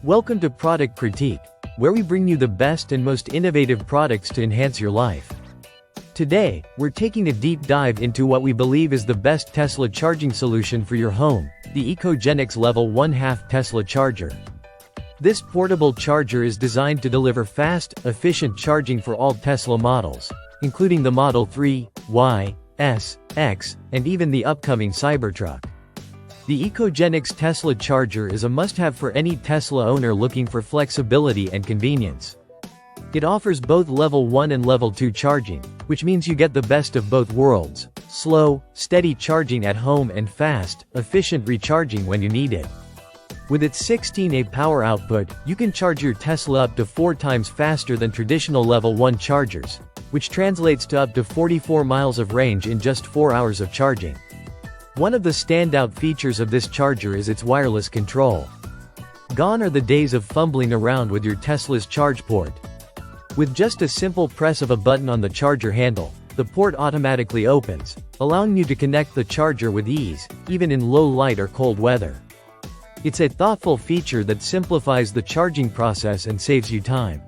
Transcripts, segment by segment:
Welcome to Product Critique, where we bring you the best and most innovative products to enhance your life. Today, we're taking a deep dive into what we believe is the best Tesla charging solution for your home, the Ecogenix Level 1/2 Tesla charger. This portable charger is designed to deliver fast, efficient charging for all Tesla models, including the Model 3, Y, S, X, and even the upcoming Cybertruck. The Ecogenix Tesla charger is a must-have for any Tesla owner looking for flexibility and convenience. It offers both Level 1 and Level 2 charging, which means you get the best of both worlds: slow, steady charging at home and fast, efficient recharging when you need it. With its 16A power output, you can charge your Tesla up to 4 times faster than traditional Level 1 chargers, which translates to up to 44 miles of range in just 4 hours of charging. One of the standout features of this charger is its wireless control. Gone are the days of fumbling around with your Tesla's charge port. With just a simple press of a button on the charger handle, the port automatically opens, allowing you to connect the charger with ease, even in low light or cold weather. It's a thoughtful feature that simplifies the charging process and saves you time.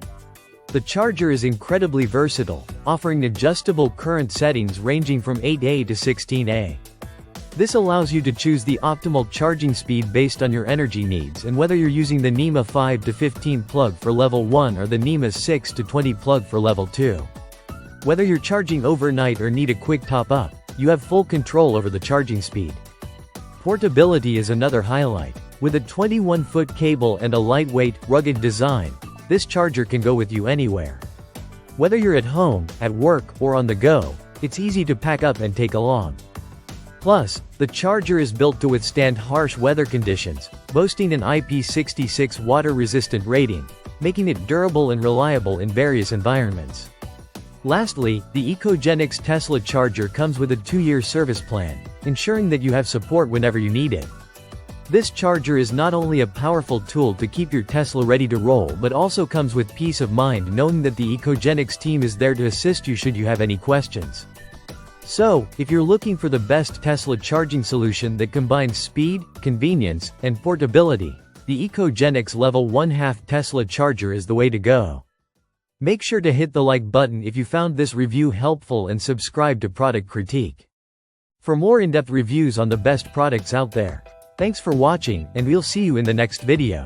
The charger is incredibly versatile, offering adjustable current settings ranging from 8A to 16A. This allows you to choose the optimal charging speed based on your energy needs and whether you're using the NEMA 5 to 15 plug for Level 1 or the NEMA 6 to 20 plug for Level 2. Whether you're charging overnight or need a quick top-up, you have full control over the charging speed. Portability is another highlight. With a 21-foot cable and a lightweight, rugged design, this charger can go with you anywhere. Whether you're at home, at work, or on the go, it's easy to pack up and take along. Plus, the charger is built to withstand harsh weather conditions, boasting an IP66 water-resistant rating, making it durable and reliable in various environments. Lastly, the Ecogenix Tesla charger comes with a 2-year service plan, ensuring that you have support whenever you need it. This charger is not only a powerful tool to keep your Tesla ready to roll but also comes with peace of mind knowing that the Ecogenix team is there to assist you should you have any questions. So, if you're looking for the best Tesla charging solution that combines speed, convenience, and portability, the Ecogenix Level 1/2 Tesla charger is the way to go. Make sure to hit the like button if you found this review helpful and subscribe to Product Critique for more in-depth reviews on the best products out there. Thanks for watching, and we'll see you in the next video.